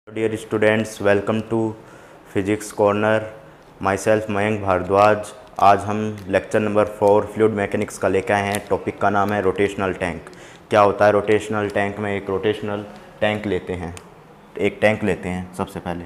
Dear students, welcome to Physics Corner. Myself Mayank Bhardwaj. आज हम lecture number 4 fluid mechanics का लेकर आए हैं। टॉपिक का नाम है रोटेशनल टैंक। क्या होता है रोटेशनल टैंक में? एक रोटेशनल टैंक लेते हैं, एक टैंक लेते हैं सबसे पहले।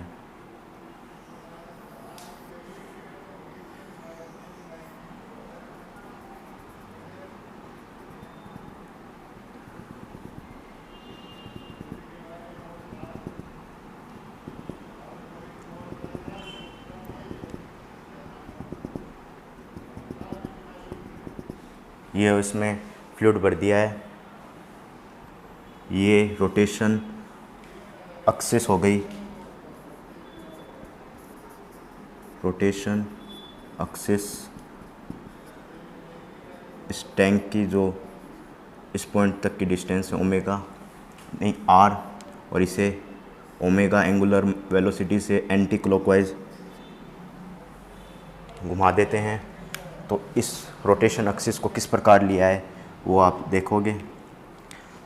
ये इसमें फ्लूइड भर दिया है। ये रोटेशन एक्सिस हो गई, रोटेशन एक्सिस इस टैंक की जो इस पॉइंट तक की डिस्टेंस है ओमेगा नहीं आर, और इसे ओमेगा एंगुलर वेलोसिटी से एंटी क्लॉकवाइज घुमा देते हैं। तो इस रोटेशन एक्सिस को किस प्रकार लिया है वो आप देखोगे।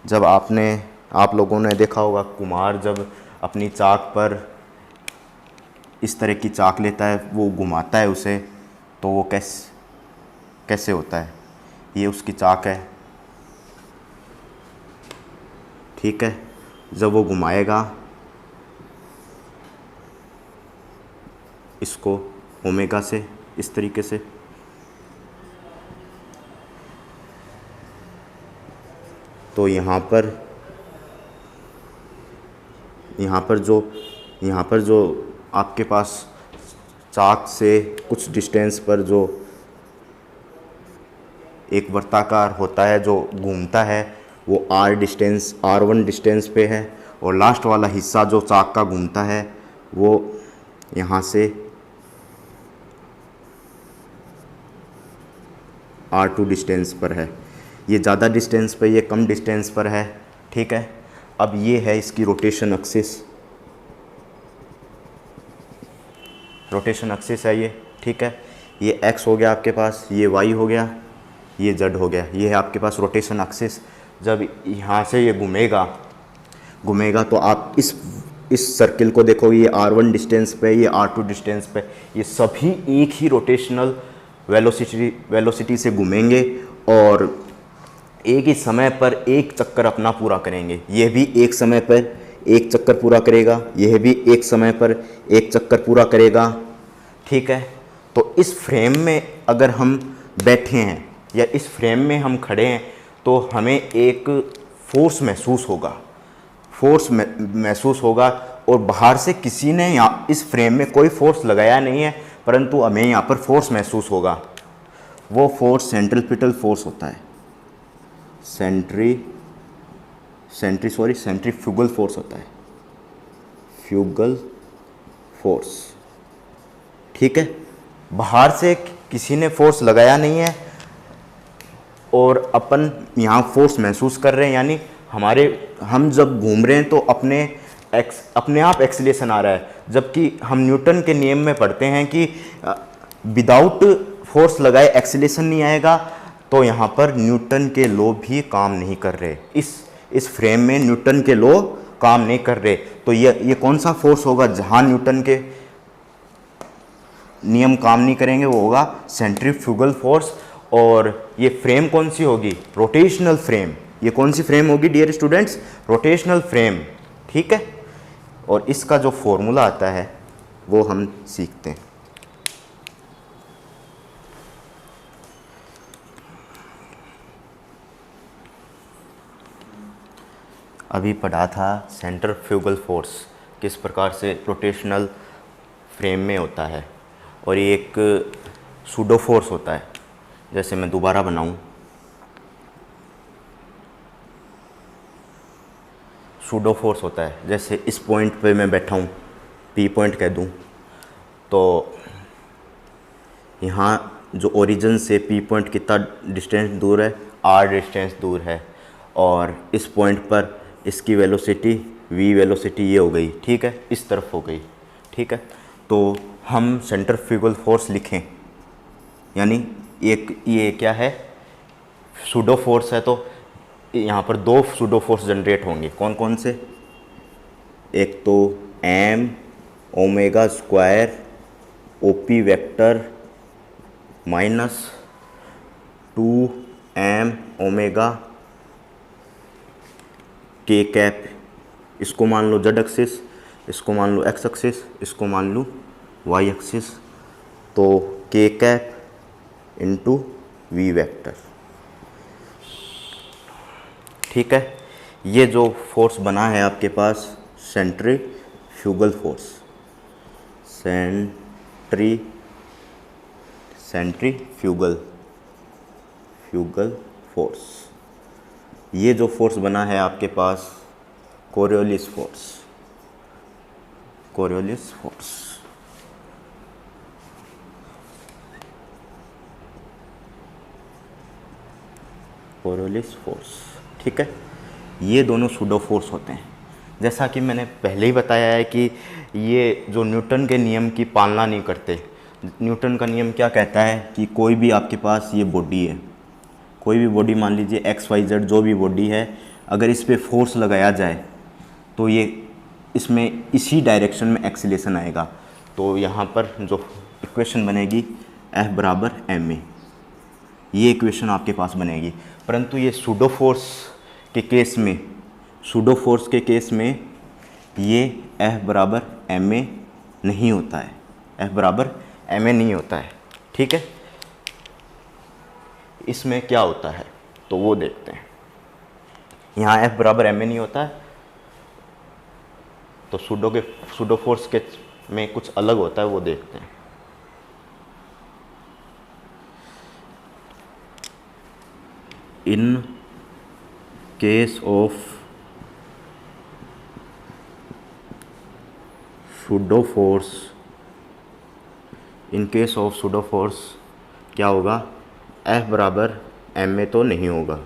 जब आप लोगों ने देखा होगा कुम्हार जब अपनी चाक पर इस तरह की चाक लेता है, वो घुमाता है उसे, तो वो कैसे होता है। ये उसकी चाक है, ठीक है। जब वो घुमाएगा इसको ओमेगा से इस तरीके से, तो यहाँ पर जो आपके पास चाक से कुछ डिस्टेंस पर जो एक वर्ताकार होता है जो घूमता है, वो R1 डिस्टेंस पे है, और लास्ट वाला हिस्सा जो चाक का घूमता है वो यहाँ से R2 डिस्टेंस पर है। ये ज़्यादा डिस्टेंस पर, ये कम डिस्टेंस पर है, ठीक है। अब ये है इसकी रोटेशन एक्सिस, रोटेशन एक्सिस है ये, ठीक है। ये x हो गया आपके पास, ये y हो गया, ये z हो गया। ये है आपके पास रोटेशन एक्सिस। जब यहाँ से ये घूमेगा तो आप इस सर्किल को देखोगे, ये R1 डिस्टेंस पे, ये R2 डिस्टेंस पे, ये सभी एक ही रोटेशनल वेलोसिटी से घूमेंगे और एक ही समय पर एक चक्कर अपना पूरा करेंगे। यह भी एक समय पर एक चक्कर पूरा करेगा, यह भी एक समय पर एक चक्कर पूरा करेगा, ठीक है। तो इस फ्रेम में अगर हम बैठे हैं या इस फ्रेम में हम खड़े हैं तो हमें एक फोर्स महसूस होगा, और बाहर से किसी ने यहाँ इस फ्रेम में कोई फोर्स लगाया नहीं है, परंतु हमें यहाँ पर फोर्स महसूस होगा। वो फोर्स सेंट्रीपिटल फोर्स होता है, सेंट्रीफ्यूगल फोर्स होता है, फ्यूगल फोर्स, ठीक है। बाहर से किसी ने फोर्स लगाया नहीं है और अपन यहाँ फोर्स महसूस कर रहे हैं, यानी हम जब घूम रहे हैं तो अपने आप एक्सीलरेशन आ रहा है। जबकि हम न्यूटन के नियम में पढ़ते हैं कि विदाउट फोर्स लगाए एक्सीलरेशन नहीं आएगा, तो यहाँ पर न्यूटन के लॉ भी काम नहीं कर रहे। इस फ्रेम में न्यूटन के लॉ काम नहीं कर रहे। तो ये कौन सा फोर्स होगा जहाँ न्यूटन के नियम काम नहीं करेंगे? वो होगा सेंट्रीफ्यूगल फोर्स। और ये फ्रेम कौन सी होगी? Rotational frame. ये कौन सी फ्रेम होगी डियर स्टूडेंट्स? रोटेशनल फ्रेम, ठीक है। और इसका जो फॉर्मूला आता है वो हम सीखते हैं। अभी पढ़ा था सेंट्रीफ्यूगल फोर्स किस प्रकार से रोटेशनल फ्रेम में होता है, और ये एक सूडो फोर्स होता है। जैसे मैं दोबारा बनाऊं, सूडो फोर्स होता है। जैसे इस पॉइंट पे मैं बैठा हूँ, P पॉइंट कह दूँ, तो यहाँ जो ओरिजिन से P पॉइंट कितना डिस्टेंस दूर है? R डिस्टेंस दूर है, और इस पॉइंट पर इसकी वेलोसिटी v वेलोसिटी ये हो गई, ठीक है, इस तरफ हो गई, ठीक है। तो हम सेंट्रीफ्यूगल फोर्स लिखें, यानी ये क्या है? सूडो फोर्स है। तो यहाँ पर दो सूडो फोर्स जनरेट होंगे। कौन कौन से? एक तो m omega square OP vector minus 2m omega के कैप, इसको मान लो जेड एक्सिस, इसको मान लो एक्स एक्सिस, इसको मान लो वाई एक्सिस, तो के कैप इंटू वी वेक्टर। ठीक है, ये जो फोर्स बना है आपके पास सेंट्रीफ्यूगल फोर्स, सेंट्रीफ्यूगल फोर्स, ये जो फोर्स बना है आपके पास कोरियोलिस फोर्स, कोरियोलिस फोर्स। ठीक है, ये दोनों सूडो फोर्स होते हैं। जैसा कि मैंने पहले ही बताया है कि ये जो न्यूटन के नियम की पालना नहीं करते। न्यूटन का नियम क्या कहता है कि कोई भी आपके पास ये बॉडी है, कोई भी बॉडी मान लीजिए एक्स वाई जेड जो भी बॉडी है, अगर इस पे फोर्स लगाया जाए तो ये इसमें इसी डायरेक्शन में एक्सीलेशन आएगा। तो यहाँ पर जो इक्वेशन बनेगी F बराबर ma, ये इक्वेशन आपके पास बनेगी। परंतु ये सूडो फोर्स के केस में, ये F बराबर ma नहीं होता है, F बराबर ma नहीं होता है। ठीक है, इसमें क्या होता है तो वो देखते हैं। यहाँ F बराबर ma नहीं होता है, तो सूडो फोर्स के में कुछ अलग होता है, वो देखते हैं। In case of pseudo force क्या होगा, F बराबर ma तो नहीं होगा,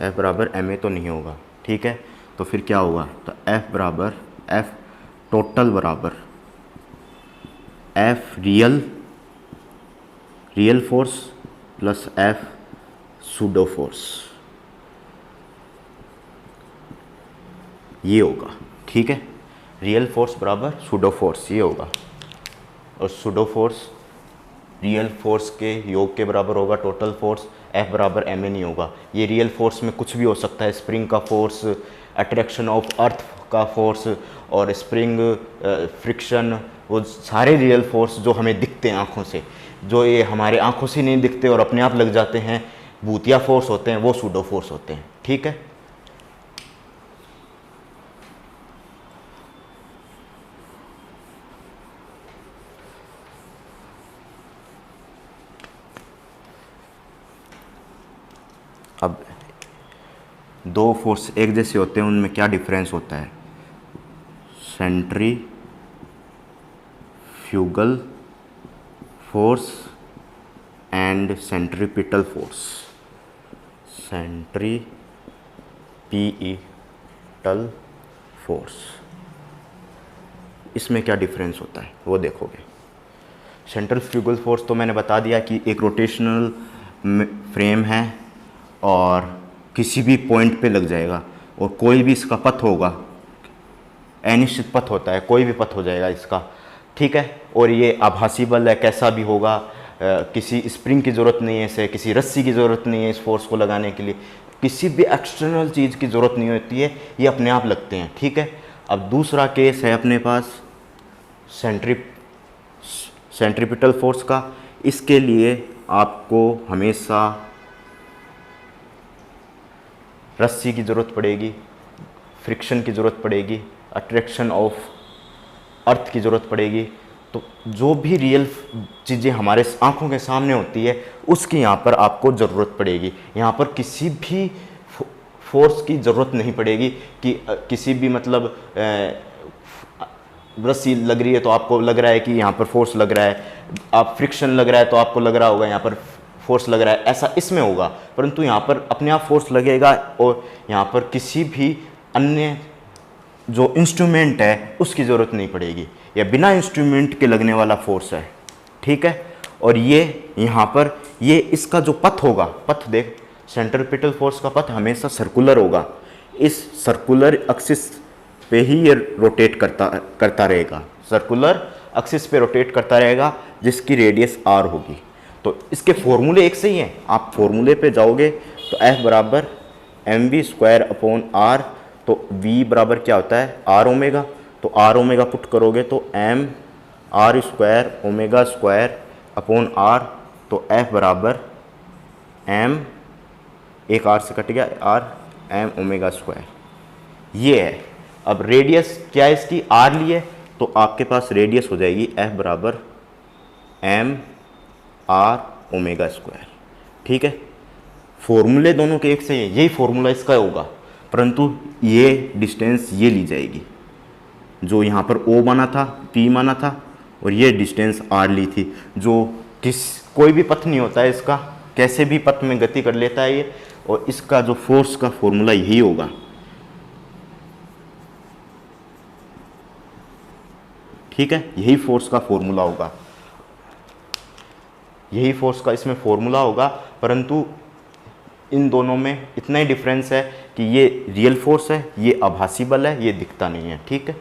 F बराबर ma तो नहीं होगा। ठीक है, तो फिर क्या होगा, तो F बराबर F टोटल बराबर F real force plus F pseudo force, ये होगा। ठीक है, रियल फोर्स बराबर सूडो फोर्स, ये होगा। और सूडो फोर्स रियल फोर्स के योग के बराबर होगा, टोटल फोर्स F बराबर ma नहीं होगा। ये रियल फोर्स में कुछ भी हो सकता है, स्प्रिंग का फोर्स, अट्रैक्शन ऑफ अर्थ का फोर्स और स्प्रिंग, फ्रिक्शन, वो सारे रियल फोर्स जो हमें दिखते हैं आँखों से, जो ये हमारे आँखों से नहीं दिखते और अपने आप लग जाते हैं, भूतिया फोर्स होते हैं, वो सूडो फोर्स होते हैं। ठीक है, अब दो फोर्स एक जैसे होते हैं, उनमें क्या डिफरेंस होता है। Centrifugal force and centripetal force, centripetal force, इसमें क्या डिफरेंस होता है वो देखोगे। सेंट्रीफ्यूगल फोर्स तो मैंने बता दिया कि एक रोटेशनल फ्रेम है और किसी भी पॉइंट पे लग जाएगा, और कोई भी इसका पथ होगा, अनिश्चित पथ होता है, कोई भी पथ हो जाएगा इसका। ठीक है, और ये आभासी बल है, कैसा भी होगा, किसी स्प्रिंग की ज़रूरत नहीं है इसे, किसी रस्सी की ज़रूरत नहीं है इस फोर्स को लगाने के लिए, किसी भी एक्सटर्नल चीज़ की ज़रूरत नहीं होती है, ये अपने आप लगते हैं। ठीक है, अब दूसरा केस है अपने पास सेंट्रीपिटल फोर्स का। इसके लिए आपको हमेशा रस्सी की ज़रूरत पड़ेगी, फ्रिक्शन की ज़रूरत पड़ेगी, अट्रैक्शन ऑफ अर्थ की ज़रूरत पड़ेगी। तो जो भी रियल चीज़ें हमारे आंखों के सामने होती है, उसकी यहाँ पर आपको ज़रूरत पड़ेगी। यहाँ पर किसी भी फोर्स की ज़रूरत नहीं पड़ेगी कि किसी भी मतलब रस्सी लग रही है तो आपको लग रहा है कि यहाँ पर फोर्स लग रहा है, आप फ्रिक्शन लग रहा है तो आपको लग रहा होगा यहाँ पर फोर्स लग रहा है, ऐसा इसमें होगा। परंतु यहाँ पर अपने आप फोर्स लगेगा, और यहाँ पर किसी भी अन्य जो इंस्ट्रूमेंट है उसकी ज़रूरत नहीं पड़ेगी, या बिना इंस्ट्रूमेंट के लगने वाला फोर्स है। ठीक है, और ये यहाँ पर ये इसका जो पथ होगा, पथ देख, सेंट्रीपिटल फोर्स का पथ हमेशा सर्कुलर होगा। इस सर्कुलर एक्सिस पे ही ये रोटेट करता रहेगा, सर्कुलर एक्सिस पे रोटेट करता रहेगा, जिसकी रेडियस r होगी। तो इसके फॉर्मूले एक सही हैं। आप फॉर्मूले पे जाओगे तो F बराबर mv² अपॉन r, तो v बराबर क्या होता है r ओमेगा, तो r ओमेगा पुट करोगे तो m r² omega square upon r, तो F बराबर m, एक r से कट गया r, m ओमेगा स्क्वायर, ये है। अब रेडियस क्या है इसकी, r ली है, तो आपके पास रेडियस हो जाएगी F बराबर m r ओमेगा स्क्वायर। ठीक है, फॉर्मूले दोनों के एक से है, यही फॉर्मूला इसका होगा, परंतु ये डिस्टेंस ये ली जाएगी, जो यहाँ पर O माना था, P माना था, और ये डिस्टेंस R ली थी, जो कोई भी पथ नहीं होता है इसका, कैसे भी पथ में गति कर लेता है ये, और इसका जो फोर्स का फॉर्मूला यही होगा। ठीक है, यही फोर्स का फॉर्मूला होगा, यही फोर्स का इसमें फॉर्मूला होगा, परंतु इन दोनों में इतना ही डिफरेंस है कि ये रियल फोर्स है, ये आभासी बल है, ये दिखता नहीं है। ठीक है,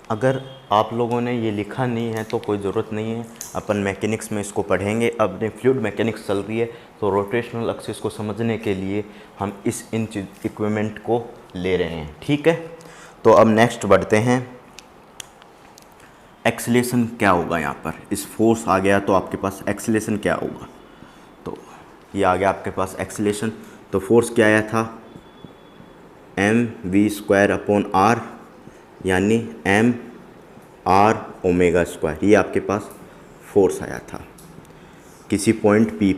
अगर आप लोगों ने ये लिखा नहीं है तो कोई ज़रूरत नहीं है, अपन मैकेनिक्स में इसको पढ़ेंगे। अब ने फ्लूइड मैकेनिक्स चल रही है, तो रोटेशनल एक्सिस को समझने के लिए हम इन इक्विपमेंट को ले रहे हैं। ठीक है, तो अब नेक्स्ट बढ़ते हैं, एक्सीलरेशन क्या होगा। यहाँ पर इस फोर्स आ गया तो आपके पास एक्सीलरेशन क्या होगा, तो ये आ गया आपके पास एक्सीलरेशन। तो फोर्स क्या आया था, mv² अपॉन r, यानी m r ओमेगा स्क्वायर, ये आपके पास फोर्स आया था किसी पॉइंट P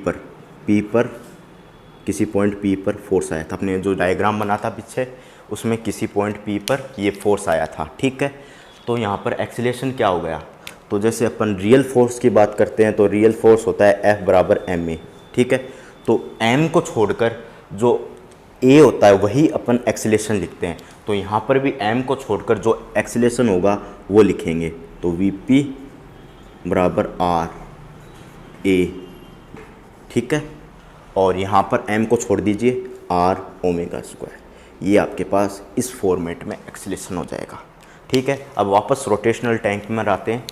पर फोर्स आया था। अपने जो डायग्राम बना था पीछे, उसमें किसी पॉइंट P पर ये फोर्स आया था। ठीक है, तो यहाँ पर एक्सीलरेशन क्या हो गया, तो जैसे अपन रियल फोर्स की बात करते हैं तो रियल फोर्स होता है F बराबर ma। ठीक है, तो m को छोड़कर जो a होता है वही अपन एक्सीलरेशन लिखते हैं, तो यहाँ पर भी m को छोड़कर जो एक्सीलरेशन होगा वो लिखेंगे, तो Vp बराबर r a। ठीक है, और यहाँ पर m को छोड़ दीजिए r ओमेगा स्क्वायर, ये आपके पास इस फॉर्मेट में एक्सीलरेशन हो जाएगा। ठीक है, अब वापस रोटेशनल टैंक में आते हैं।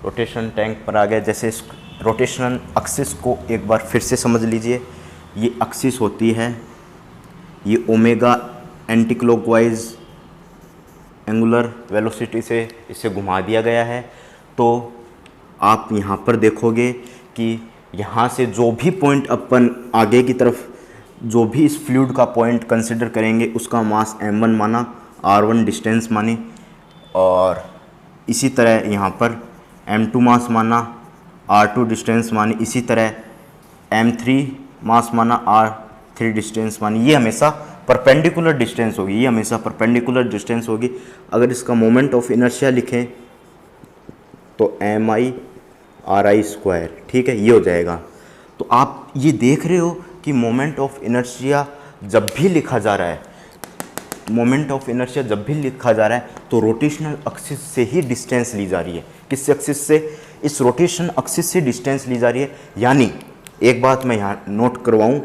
रोटेशन टैंक पर आ गए। जैसे इस रोटेशनल एक्सिस को एक बार फिर से समझ लीजिए, ये एक्सिस होती है, ये omega anti clockwise angular velocity से इसे घुमा दिया गया है। तो आप यहाँ पर देखोगे कि यहाँ से जो भी पॉइंट अपन आगे की तरफ जो भी इस फ्लूइड का पॉइंट कंसिडर करेंगे उसका मास m1 माना, r1 डिस्टेंस माने, और इसी तरह यहाँ पर m2 मास माना, r2 डिस्टेंस मानी, इसी तरह m3 मास माना, r3 डिस्टेंस मानी। ये हमेशा परपेंडिकुलर डिस्टेंस होगी, ये हमेशा परपेंडिकुलर डिस्टेंस होगी। अगर इसका मोमेंट ऑफ इनर्शिया लिखें तो mi ri स्क्वायर। ठीक है, ये हो जाएगा। तो आप ये देख रहे हो कि मोमेंट ऑफ इनर्शिया जब भी लिखा जा रहा है, मोमेंट ऑफ इनर्शिया जब भी लिखा जा रहा है तो रोटेशनल एक्सिस से ही डिस्टेंस ली जा रही है। किस एक्सिस से, इस रोटेशन एक्सिस से डिस्टेंस ली जा रही है। यानी एक बात मैं यहाँ नोट करवाऊँ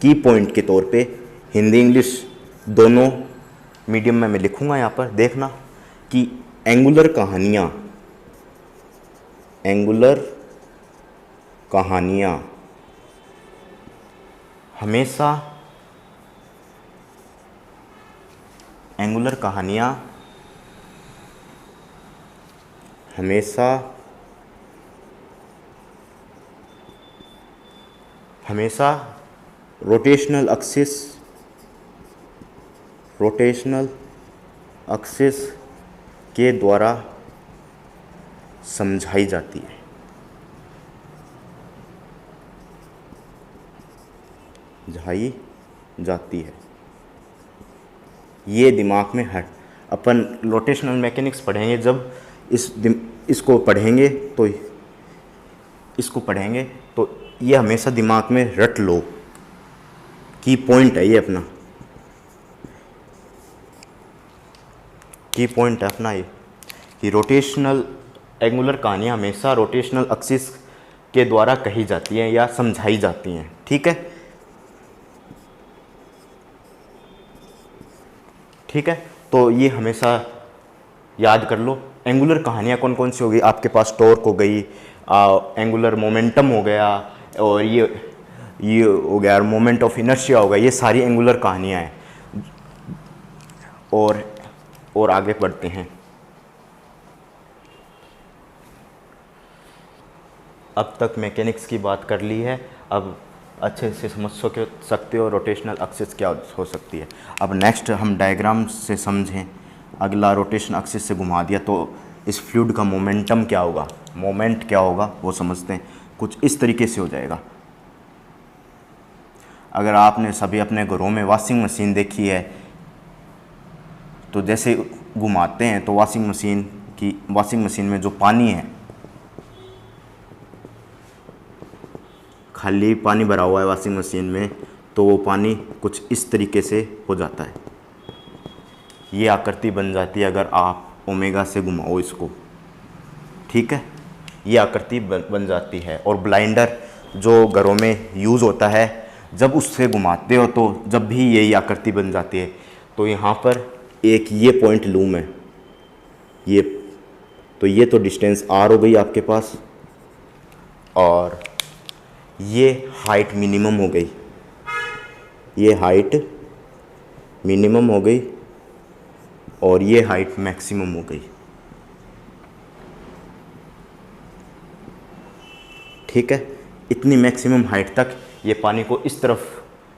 की पॉइंट के तौर पे, हिंदी इंग्लिश दोनों मीडियम में मैं लिखूँगा यहाँ पर, देखना कि एंगुलर कहानियाँ हमेशा, एंगुलर कहानियाँ हमेशा रोटेशनल एक्सिस के द्वारा समझाई जाती है। ये दिमाग में हट, अपन रोटेशनल मैकेनिक्स पढ़ेंगे जब इसको पढ़ेंगे तो ये हमेशा दिमाग में रट लो, की पॉइंट है ये अपना। की पॉइंट है अपना ये कि रोटेशनल एंगुलर कहानियाँ हमेशा रोटेशनल एक्सिस के द्वारा कही जाती हैं या समझाई जाती हैं, ठीक है। ठीक है, तो ये हमेशा याद कर लो। एंगुलर कहानियाँ कौन कौन सी होगी आपके पास? टॉर्क हो गई, एंगुलर मोमेंटम हो गया, और ये हो गया मोमेंट ऑफ इनर्शिया हो गया। ये सारी एंगुलर कहानियाँ हैं। और आगे बढ़ते हैं। अब तक मैकेनिक्स की बात कर ली है, अब अच्छे से समझ सकते हो रोटेशनल एक्सिस क्या हो सकती है। अब नेक्स्ट हम डायग्राम से समझें। अगला रोटेशन एक्सिस से घुमा दिया तो इस फ्लूइड का मोमेंटम क्या होगा, मोमेंट क्या होगा वो समझते हैं। कुछ इस तरीके से हो जाएगा। अगर आपने सभी अपने घरों में वॉशिंग मशीन देखी है तो जैसे घुमाते हैं तो वॉशिंग मशीन में जो पानी है, खाली पानी भरा हुआ है वॉशिंग मशीन में, तो वो पानी कुछ इस तरीके से हो जाता है। ये आकृति बन जाती है अगर आप ओमेगा से घुमाओ इसको, ठीक है। ये आकृति बन जाती है। और ब्लाइंडर जो घरों में यूज़ होता है, जब उससे घुमाते हो तो जब भी यही आकृति बन जाती है। तो यहाँ पर एक ये पॉइंट लूँ मैं, ये तो डिस्टेंस r हो गई आपके पास, और ये हाइट मिनिमम हो गई, ये हाइट मिनिमम हो गई, और ये हाइट मैक्सिमम हो गई, ठीक है। इतनी मैक्सिमम हाइट तक ये पानी को इस तरफ,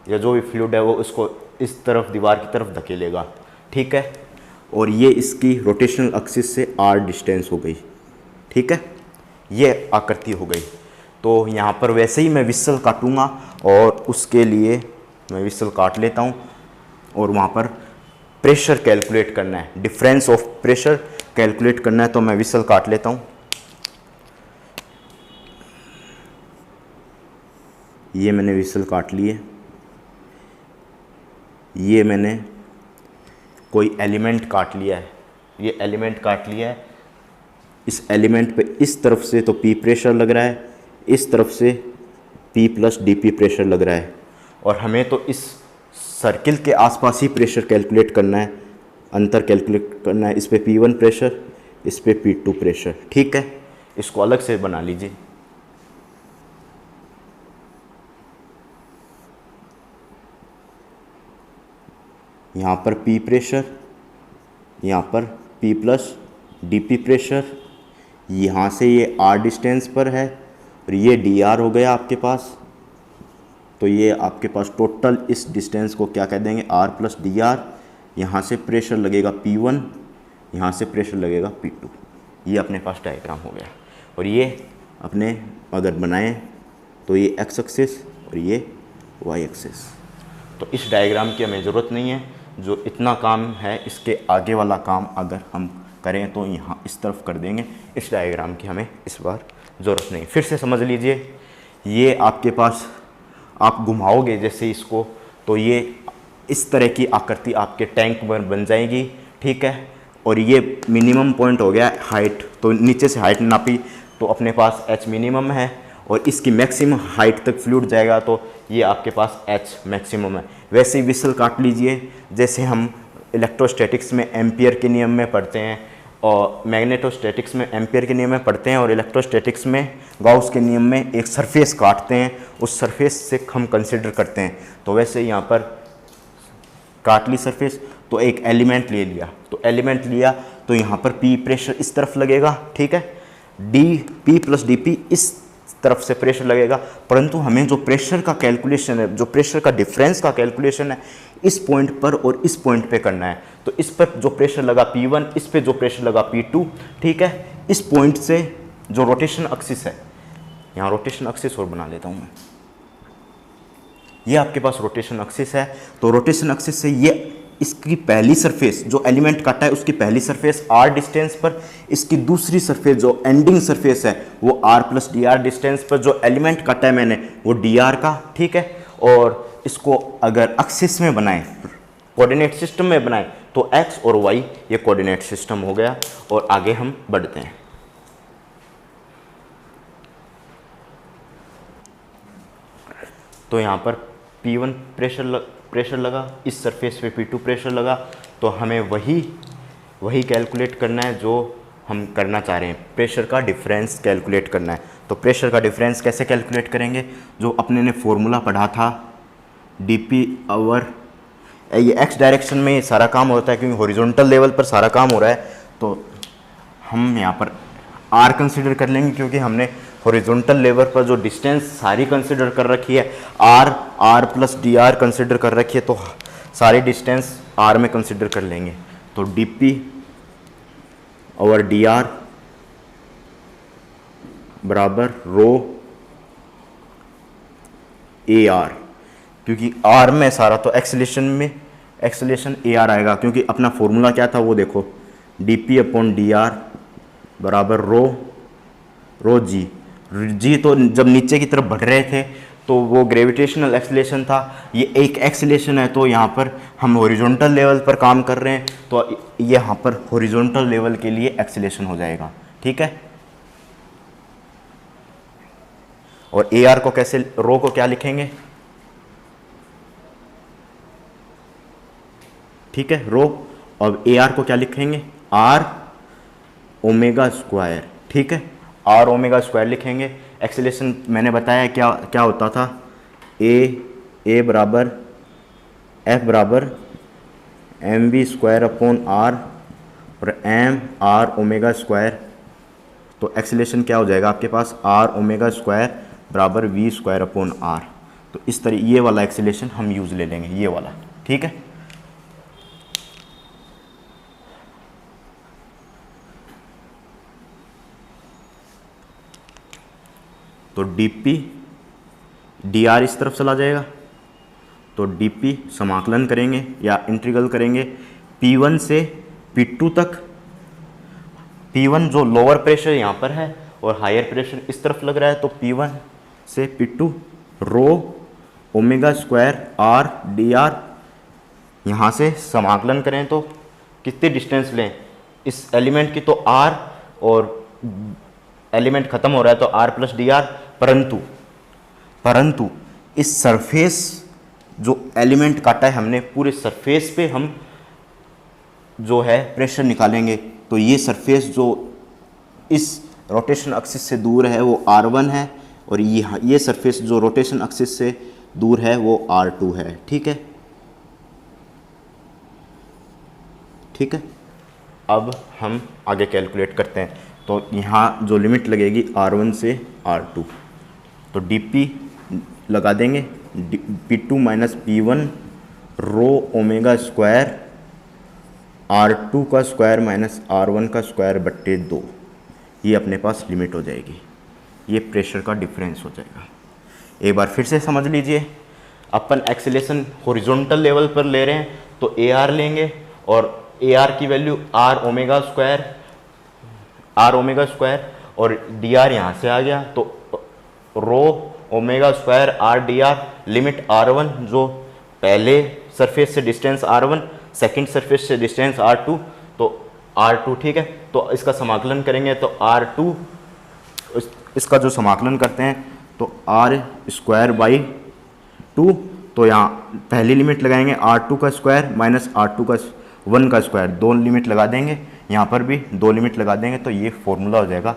या जो भी फ्लूइड है वो उसको इस तरफ दीवार की तरफ धकेलेगा, ठीक है। और ये इसकी रोटेशनल एक्सिस से r डिस्टेंस हो गई, ठीक है। ये आकृति हो गई। तो यहाँ पर वैसे ही मैं विसल काटूंगा, और उसके लिए मैं विसल काट लेता हूँ। और वहाँ पर प्रेशर कैलकुलेट करना है, डिफरेंस ऑफ प्रेशर कैलकुलेट करना है, तो मैं विसल काट लेता हूँ। ये मैंने विसल काट लिए। ये मैंने कोई एलिमेंट काट लिया है, ये एलिमेंट काट लिया है। इस एलिमेंट पे इस तरफ से तो P प्रेशर लग रहा है, इस तरफ से P + dP प्रेशर लग रहा है। और हमें तो इस सर्किल के आसपास ही प्रेशर कैलकुलेट करना है, अंतर कैलकुलेट करना है। इस पे P1 प्रेशर, इस पे P2 प्रेशर, ठीक है। इसको अलग से बना लीजिए। यहाँ पर P प्रेशर, यहाँ पर P + dP प्रेशर, यहाँ से ये R डिस्टेंस पर है, और ये dr हो गया आपके पास। तो ये आपके पास टोटल इस डिस्टेंस को क्या कह देंगे, R + dr। यहाँ से प्रेशर लगेगा P1, यहाँ से प्रेशर लगेगा P2। ये अपने पास डायग्राम हो गया। और ये अपने अगर बनाएं तो ये x एक्सिस और ये y एक्सिस। तो इस डायग्राम की हमें ज़रूरत नहीं है। जो इतना काम है, इसके आगे वाला काम अगर हम करें तो यहाँ इस तरफ कर देंगे। इस डायग्राम की हमें इस बार ज़रूरत नहीं। फिर से समझ लीजिए, ये आपके पास आप घुमाओगे जैसे इसको, तो ये इस तरह की आकृति आपके टैंक में बन जाएगी, ठीक है। और ये मिनिमम पॉइंट हो गया हाइट, तो नीचे से हाइट नापी तो अपने पास h मिनिमम है, और इसकी मैक्सिमम हाइट तक फ्लूइड जाएगा, तो ये आपके पास h मैक्सिमम है। वैसे ही विसल काट लीजिए, जैसे हम इलेक्ट्रोस्टैटिक्स में एम्पियर के नियम में पढ़ते हैं, और मैग्नेटोस्टैटिक्स में एम्पियर के नियम में पढ़ते हैं, और इलेक्ट्रोस्टैटिक्स में गाउस के नियम में एक सरफेस काटते हैं, उस सरफेस से हम कंसिडर करते हैं। तो वैसे यहाँ पर काट ली सरफेस, तो एक एलिमेंट ले लिया, तो एलिमेंट लिया तो यहाँ पर P प्रेशर इस तरफ लगेगा, ठीक है। P + dP इस तरफ से प्रेशर लगेगा। परंतु हमें जो प्रेशर का कैलकुलेशन है, जो प्रेशर का डिफरेंस का कैलकुलेशन है, इस पॉइंट पर और इस पॉइंट पे करना है। तो इस पर जो प्रेशर लगा P1, इस पे जो प्रेशर लगा P2, ठीक है। इस पॉइंट से जो रोटेशन एक्सिस है, यहाँ रोटेशन एक्सिस और बना लेता हूँ मैं, ये आपके पास रोटेशन एक्सिस है। तो रोटेशन एक्सिस से ये इसकी पहली सरफेस जो एलिमेंट काटा है उसकी पहली सरफेस r डिस्टेंस पर, इसकी दूसरी सरफेस जो एंडिंग सरफेस है वो r + dr डिस्टेंस पर, जो एलिमेंट काटा है मैंने वो dr का, ठीक है। और इसको अगर एक्सिस में बनाएं, कोऑर्डिनेट सिस्टम में बनाएं, तो एक्स और वाई ये कोऑर्डिनेट सिस्टम हो गया और आगे हम बढ़ते हैं। तो यहाँ पर P1 प्रेशर लगा, इस सरफेस पे P2 प्रेशर लगा, तो हमें वही कैलकुलेट करना है जो हम करना चाह रहे हैं, प्रेशर का डिफरेंस कैलकुलेट करना है। तो प्रेशर का डिफरेंस कैसे कैलकुलेट करेंगे, जो अपने ने फॉर्मूला पढ़ा था dP आवर, ये एक्स डायरेक्शन में सारा काम होता है क्योंकि हॉरिजॉन्टल लेवल पर सारा काम हो रहा है, तो हम यहाँ पर r कंसिडर कर लेंगे क्योंकि हमने हॉरिजॉन्टल लेवल पर जो डिस्टेंस सारी कंसिडर कर रखी है, r प्लस dr कंसिडर कर रखी है, तो सारी डिस्टेंस r में कंसिडर कर लेंगे। तो dP और dr बराबर रो AR, क्योंकि r में सारा, तो एक्सेलेरेशन AR आएगा, क्योंकि अपना फॉर्मूला क्या था वो देखो, dP अपॉन dr बराबर रो जी तो जब नीचे की तरफ बढ़ रहे थे तो वो ग्रेविटेशनल एक्सेलेरेशन था, ये एक एक्सेलेरेशन है, तो यहाँ पर हम हॉरिजॉन्टल लेवल पर काम कर रहे हैं, तो ये यहाँ पर हॉरिजॉन्टल लेवल के लिए एक्सेलेरेशन हो जाएगा, ठीक है। और AR को कैसे, रो को क्या लिखेंगे, ठीक है, रो, और AR को क्या लिखेंगे, R ओमेगा स्क्वायर, ठीक है, R ओमेगा स्क्वायर लिखेंगे। एक्सेलेरेशन मैंने बताया क्या क्या होता था, ए बराबर F बराबर mv स्क्वायर अपॉन R और m R ओमेगा स्क्वायर, तो एक्सेलेरेशन क्या हो जाएगा आपके पास, R ओमेगा स्क्वायर बराबर v स्क्वायर अपॉन R। तो इस तरह ये वाला एक्सेलेरेशन हम यूज़ ले लेंगे, ये वाला, ठीक है। तो dP dr इस तरफ चला जाएगा, तो dP समाकलन करेंगे या इंटीग्रल करेंगे P1 से P2 तक। P1 जो लोअर प्रेशर यहाँ पर है और हायर प्रेशर इस तरफ लग रहा है, तो P1 से P2 रो ओमेगा स्क्वायर R dr, यहाँ से समाकलन करें तो कितनी डिस्टेंस लें इस एलिमेंट की, तो R, और एलिमेंट खत्म हो रहा है तो R प्लस dr, परंतु इस सरफेस जो एलिमेंट काटा है हमने, पूरे सरफेस पे हम जो है प्रेशर निकालेंगे, तो ये सरफेस जो इस रोटेशन एक्सिस से दूर है वो R1 है, और ये सरफेस जो रोटेशन एक्सिस से दूर है वो R2 है, ठीक है, ठीक है। अब हम आगे कैलकुलेट करते हैं, तो यहाँ जो लिमिट लगेगी R1 से R2, तो dP लगा देंगे P2 माइनस P1 रो ओमेगा स्क्वायर R2 का स्क्वायर माइनस R1 का स्क्वायर बट्टे 2, ये अपने पास लिमिट हो जाएगी, ये प्रेशर का डिफरेंस हो जाएगा। एक बार फिर से समझ लीजिए, अपन एक्सेलेरेशन हॉरिजॉन्टल लेवल पर ले रहे हैं तो AR लेंगे, और AR की वैल्यू R ओमेगा स्क्वायर और dr यहाँ से आ गया, तो रो omega square R dr, limit R1 जो पहले सरफेस से डिस्टेंस R1, सेकंड सरफेस से डिस्टेंस R2, तो R2, ठीक है। तो इसका समाकलन करेंगे तो R2, इसका जो समाकलन करते हैं तो R स्क्वायर बाई 2, तो यहाँ पहली लिमिट लगाएंगे R2 का स्क्वायर माइनस R2 का 1 का स्क्वायर, दो लिमिट लगा देंगे, यहाँ पर भी दो लिमिट लगा देंगे, तो ये फॉर्मूला हो जाएगा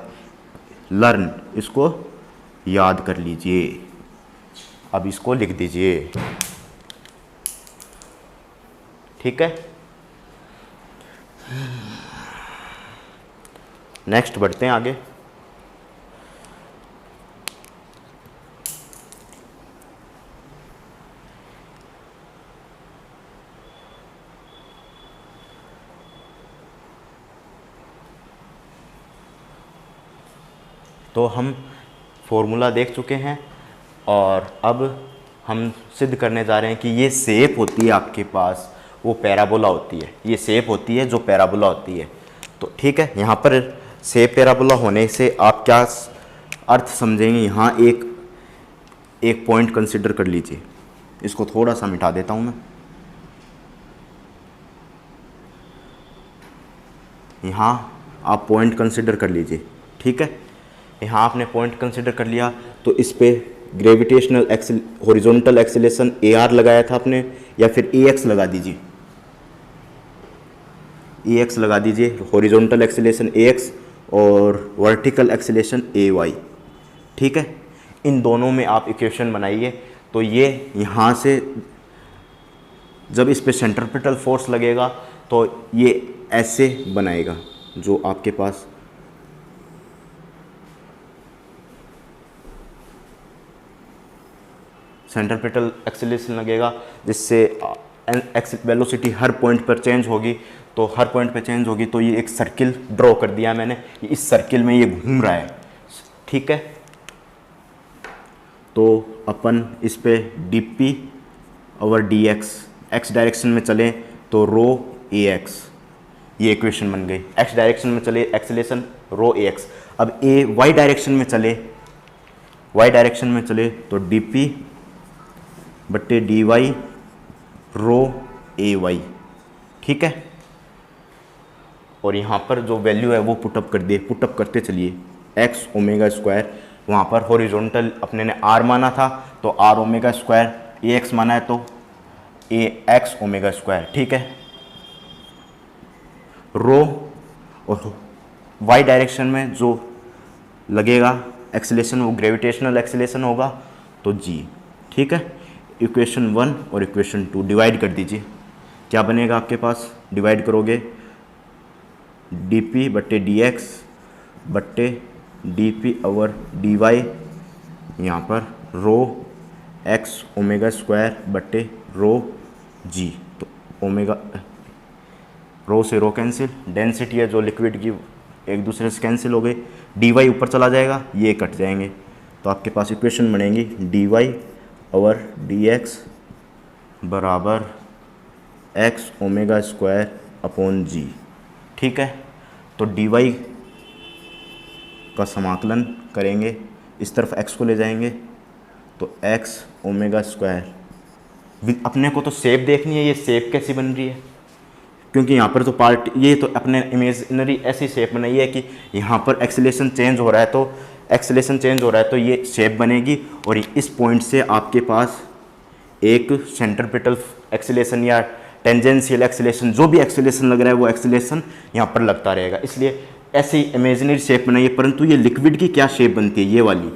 लर्न, इसको याद कर लीजिए। अब इसको लिख दीजिए, ठीक है। नेक्स्ट बढ़ते हैं आगे। तो हम फॉर्मूला देख चुके हैं और अब हम सिद्ध करने जा रहे हैं कि ये शेप होती है आपके पास, वो पैराबोला होती है, ये शेप होती है जो पैराबोला होती है। तो ठीक है, यहाँ पर शेप पैराबोला होने से आप क्या अर्थ समझेंगे, यहाँ एक पॉइंट कंसिडर कर लीजिए, इसको थोड़ा सा मिटा देता हूँ मैं। यहाँ आप पॉइंट कंसिडर कर लीजिए, ठीक है। यहाँ आपने पॉइंट कंसिडर कर लिया तो इस पे ग्रेविटेशनल हॉरिजॉन्टल एक्सीलरेशन AR लगाया था आपने, या फिर AX लगा दीजिए, AX लगा दीजिए, हॉरिजॉन्टल एक्सीलरेशन AX और वर्टिकल एक्सीलरेशन AY, ठीक है। इन दोनों में आप इक्वेशन बनाइए तो ये यहाँ से जब इस पे सेंट्रीपिटल फोर्स लगेगा तो ये ऐसे बनाएगा, जो आपके पास सेंट्रीपिटल एक्सीलरेशन लगेगा, जिससे वेलोसिटी हर पॉइंट पर चेंज होगी। तो हर पॉइंट पर चेंज होगी तो ये एक सर्किल ड्रॉ कर दिया मैंने, इस सर्किल में ये घूम रहा है, ठीक है। तो अपन इस पे dp over dx, x direction में चलें तो रो ax, ये इक्वेशन बन गई। x डायरेक्शन में चले एक्सीलरेशन रो ax। अब y डायरेक्शन में चले, y डायरेक्शन में चले तो dp बट्टे dy रो ay, ठीक है। और यहाँ पर जो वैल्यू है वो पुटअप कर दिए, पुटअप करते चलिए। x ओमेगा स्क्वायर, वहाँ पर हॉरिजॉन्टल अपने ने r माना था तो r ओमेगा स्क्वायर, ax माना है तो ax ओमेगा स्क्वायर, ठीक है। रो और y डायरेक्शन में जो लगेगा एक्सीलरेशन वो ग्रेविटेशनल एक्सीलरेशन होगा तो g, ठीक है। इक्वेशन 1 और इक्वेशन 2 डिवाइड कर दीजिए, क्या बनेगा आपके पास, डिवाइड करोगे dp बट्टे dx बट्टे dp ओवर dy, यहाँ पर रो x ओमेगा स्क्वायर बट्टे रो g, तो ओमेगा रो से रो कैंसिल, डेंसिटी है जो लिक्विड की एक दूसरे से कैंसिल हो गई, dy ऊपर चला जाएगा, ये कट जाएंगे, तो आपके पास इक्वेशन बनेगी dy ओवर dx बराबर x omega square upon g, ठीक है। तो dy का समाकलन करेंगे, इस तरफ x को ले जाएंगे तो x ओमेगा स्क्वायर, अपने को तो शेप देखनी है, ये शेप कैसी बन रही है, क्योंकि यहाँ पर तो पार्ट, ये तो अपने इमेजिनरी ऐसी शेप बनाई है कि यहाँ पर एक्सीलरेशन चेंज हो रहा है, तो एक्सीलरेशन चेंज हो रहा है तो ये शेप बनेगी, और इस पॉइंट से आपके पास एक सेंट्रीपिटल एक्सीलरेशन या टेंजेंशियल एक्सीलरेशन, जो भी एक्सीलरेशन लग रहा है वो एक्सीलरेशन यहाँ पर लगता रहेगा, इसलिए ऐसी इमेजिनरी शेप बनाइए। परंतु ये लिक्विड की क्या शेप बनती है, ये वाली,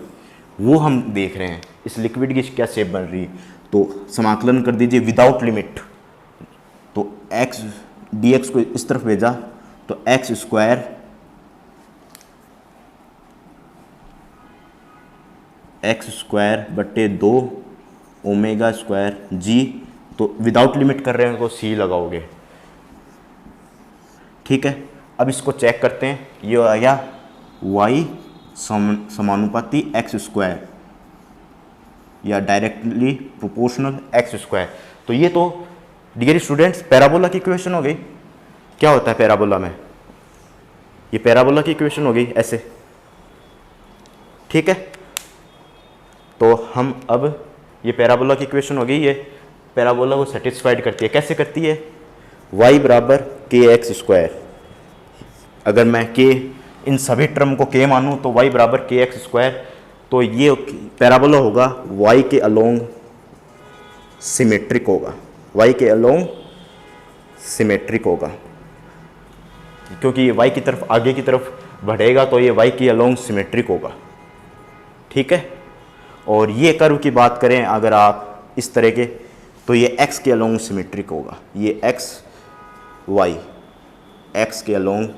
वो हम देख रहे हैं, इस लिक्विड की क्या शेप बन रही है। तो समाकलन कर दीजिए विदाउट लिमिट, तो x dx को इस तरफ भेजा तो x स्क्वायर बट्टे 2 ओमेगा स्क्वायर g, तो विदाउट लिमिट कर रहे हैं तो c लगाओगे, ठीक है। अब इसको चेक करते हैं, ये आ गया y समानुपाती x स्क्वायर या डायरेक्टली प्रोपोर्शनल x स्क्वायर। तो ये तो डियर स्टूडेंट्स पैराबोला की इक्वेशन हो गई। क्या होता है पैराबोला में, ये पैराबोला की इक्वेशन हो गई ऐसे, ठीक है। तो हम अब ये पैराबोला की इक्वेशन हो गई, ये पैराबोला को सेटिस्फाइड करती है, कैसे करती है, y बराबर kx स्क्वायर, अगर मैं k इन सभी टर्म को k मानूं तो y बराबर kx स्क्वायर, तो ये पैराबोला होगा y के अलोंग सिमेट्रिक होगा, y के अलोंग सिमेट्रिक होगा, क्योंकि ये y की तरफ आगे की तरफ बढ़ेगा तो ये y की अलोंग सिमेट्रिक होगा, ठीक है। और ये कर्व की बात करें अगर आप इस तरह के, तो ये x के अलोंग सिमेट्रिक होगा, ये x के अलोंग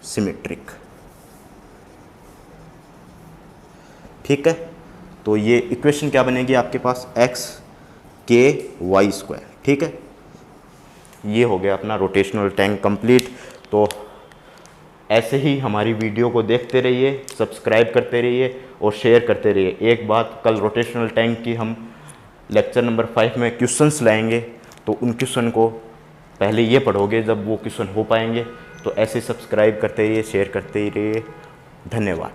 सिमेट्रिक, ठीक है। तो ये इक्वेशन क्या बनेगी आपके पास, x k y स्क्वायर, ठीक है। ये हो गया अपना रोटेशनल टैंक कंप्लीट। तो ऐसे ही हमारी वीडियो को देखते रहिए, सब्सक्राइब करते रहिए और शेयर करते रहिए। एक बात, कल रोटेशनल टैंक की हम लेक्चर नंबर 5 में क्वेश्चंस लाएंगे, तो उन क्वेश्चन को पहले ये पढ़ोगे, जब वो क्वेश्चन हो पाएंगे तो ऐसे सब्सक्राइब करते रहिए, शेयर करते ही रहिए। धन्यवाद।